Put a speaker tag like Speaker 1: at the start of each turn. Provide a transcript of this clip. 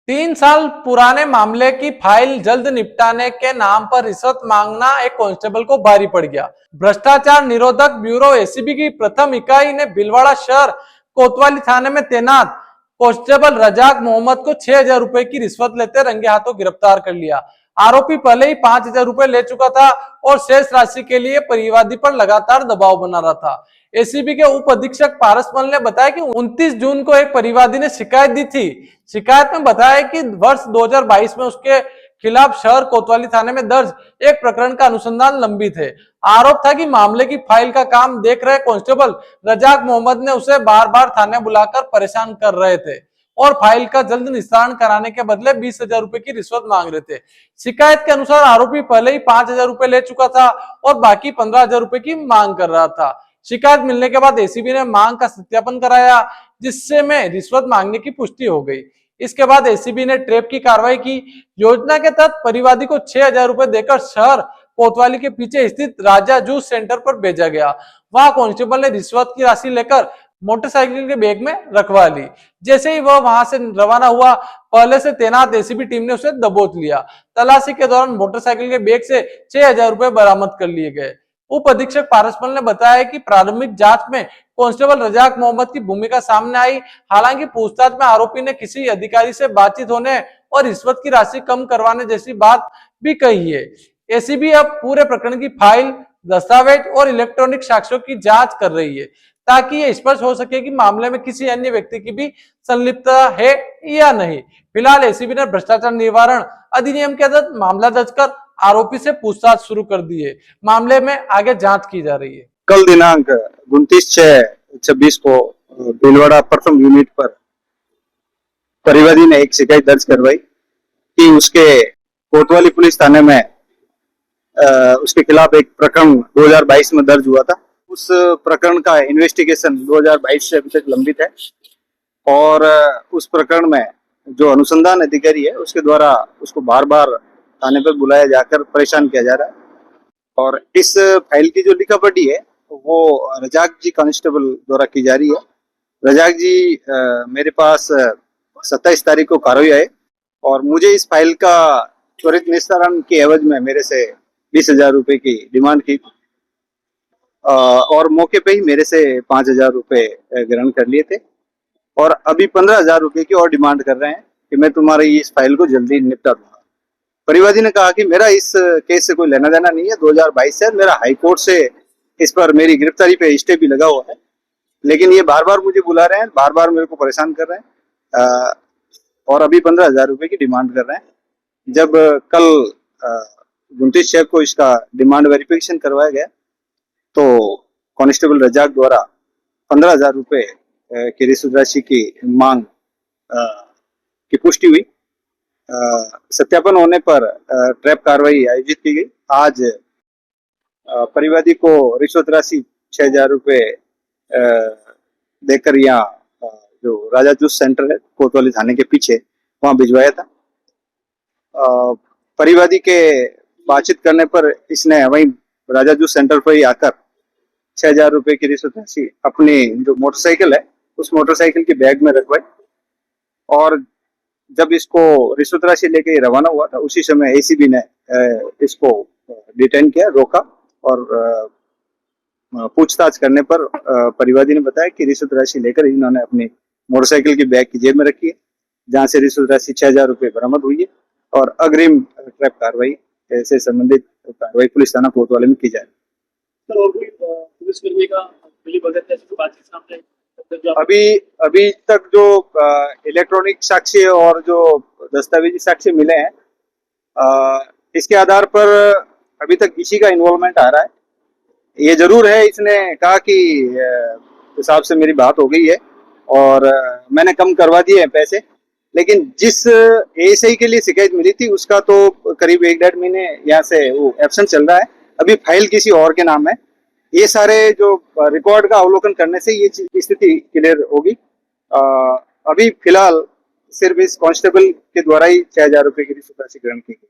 Speaker 1: 3 साल पुराने मामले की फाइल जल्द निपटाने के नाम पर रिश्वत मांगना एक कांस्टेबल को भारी पड़ गया। भ्रष्टाचार निरोधक ब्यूरो एसीबी की प्रथम इकाई ने भीलवाड़ा शहर कोतवाली थाने में तैनात कांस्टेबल रजाक मोहम्मद को 6,000 रुपए की रिश्वत लेते रंगे हाथों गिरफ्तार कर लिया। आरोपी पहले ही 5,000 रुपए ले चुका था और शेष राशि के लिए परिवादी पर लगातार दबाव बना रहा था। एसीबी के उप अधीक्षक पारस मल ने बताया कि 29 जून को एक परिवादी ने शिकायत दी थी। शिकायत में बताया कि वर्ष 2022 में उसके खिलाफ शहर कोतवाली थाने में दर्ज एक प्रकरण का अनुसंधान लंबित है। आरोप था कि मामले की फाइल का काम देख रहे कांस्टेबल रजाक मोहम्मद ने उसे बार बार थाने बुलाकर परेशान कर रहे थे और फाइल का जल्द निस्तारण कराने के बदले 20,000 रुपए की रिश्वत मांग रहे थे। शिकायत के अनुसार आरोपी पहले ही 5,000 रुपए ले चुका था और बाकी 15,000 रुपए की मांग कर रहा था। शिकायत मिलने के बाद एसीबी ने मांग का सत्यापन कराया, जिससे में रिश्वत मांगने की पुष्टि हो गई। इसके बाद एसीबी ने ट्रैप की कार्रवाई की। योजना के तहत परिवादी को 6,000 रुपए देकर शहर कोतवाली के पीछे स्थित राजा जूस सेंटर पर भेजा गया। वहां कांस्टेबल ने रिश्वत की राशि लेकर मोटरसाइकिल के बैग में रखवा ली। जैसे ही वह वहां से रवाना हुआ, पहले से तैनात एसीबी टीम ने उसे दबोच लिया। तलाशी के दौरान मोटरसाइकिल के बैग से 6,000 रुपए बरामद कर लिए गए। उप अधीक्षक पारसमल ने बताया कि प्रारंभिक जांच में कांस्टेबल रजाक मोहम्मद की भूमिका सामने आई। हालांकि पूछताछ में आरोपी ने किसी अधिकारी से बातचीत होने और रिश्वत की राशि कम करवाने जैसी बात भी कही है। एसीबी अब पूरे प्रकरण की फाइल, दस्तावेज और इलेक्ट्रॉनिक साक्ष्यों की जांच कर रही है, ताकि ये स्पष्ट हो सके कि मामले में किसी अन्य व्यक्ति की भी संलिप्तता है या नहीं। फिलहाल एसीबी ने भ्रष्टाचार निवारण अधिनियम के तहत मामला दर्ज कर आरोपी से पूछताछ शुरू कर दी है। मामले में आगे जांच की जा रही है।
Speaker 2: कल दिनांक 29/6/26 को भीलवाड़ा प्रथम यूनिट पर परिवादी ने एक शिकायत दर्ज करवाई कि उसके कोतवाली पुलिस थाने में उसके खिलाफ एक प्रकरण 2022 में दर्ज हुआ था। उस प्रकरण का इन्वेस्टिगेशन 2022 से अभी तक लंबित है और उस प्रकरण में जो अनुसंधान अधिकारी है उसके द्वारा उसको बार बार थाने पर बुलाया जाकर परेशान किया जा रहा है। और इस फाइल की जो लिखापढ़ी है वो रजाक जी कांस्टेबल द्वारा की जा रही है। रजाक जी मेरे पास 27 तारीख को कार्रवाई आए और मुझे इस फाइल का त्वरित निस्तारण के एवज में मेरे से 20,000 रुपए की डिमांड की और मौके पे ही मेरे से 5,000 रुपए ग्रहण कर लिए थे और अभी 15,000 रुपए की और डिमांड कर रहे हैं कि मैं तुम्हारी इस फाइल को जल्दी निपटा दूंगा। परिवादी ने कहा कि मेरा इस केस से कोई लेना देना नहीं है। 2022 से मेरा हाई कोर्ट से इस पर मेरी गिरफ्तारी पे स्टे भी लगा हुआ है, लेकिन ये बार बार मुझे बुला रहे हैं, बार बार मेरे को परेशान कर रहे हैं और अभी 15,000 रुपए की डिमांड कर रहे हैं। जब कल 29/6 को इसका डिमांड वेरिफिकेशन करवाया गया तो कांस्टेबल रजाक द्वारा 15,000 रुपए की रिश्वत राशि की मांग की पुष्टि हुई। सत्यापन होने पर ट्रैप कार्रवाई आयोजित की गई। आज परिवादी को रिश्वत राशि 6,000 रुपए देकर यहाँ जो राजा जूस सेंटर है कोतवाली थाने के पीछे वहां भिजवाया था। परिवादी के बातचीत करने पर इसने वहीं राजा जूस सेंटर पर ही आकर 6,000 रुपए की रिश्वत राशि अपनी जो मोटरसाइकिल है उस मोटरसाइकिल के बैग में रखवाई और जब इसको रिश्वत राशि लेके रवाना हुआ था उसी समय एसीबी ने इसको डिटेन किया, रोका और पूछताछ करने पर परिवादी ने बताया कि रिश्वत राशि लेकर इन्होंने अपनी मोटरसाइकिल की बैग की जेब में रखी है, जहां से रिश्वत राशि 6,000 रुपए बरामद हुई है और अग्रिम ट्रैप कार्रवाई से संबंधित कार्रवाई पुलिस थाना कोतवाली में की जाए। अभी तक जो इलेक्ट्रॉनिक साक्ष्य और जो दस्तावेजी साक्ष्य मिले हैं इसके आधार पर अभी तक इसी का इन्वॉल्वमेंट आ रहा है। ये जरूर है, इसने कहा कि हिसाब से मेरी बात हो गई है और मैंने कम करवा दिए हैं पैसे, लेकिन जिस एएसआई के लिए शिकायत मिली थी उसका तो करीब 1-1.5 महीने यहाँ से वो एब्सेंट चल रहा है। अभी फाइल किसी और के नाम है। ये सारे जो रिकॉर्ड का अवलोकन करने से ये स्थिति क्लियर होगी। अभी फिलहाल सिर्फ इस कांस्टेबल के द्वारा ही 6,000 रुपए की रिश्वत राशि ग्रहण की गई।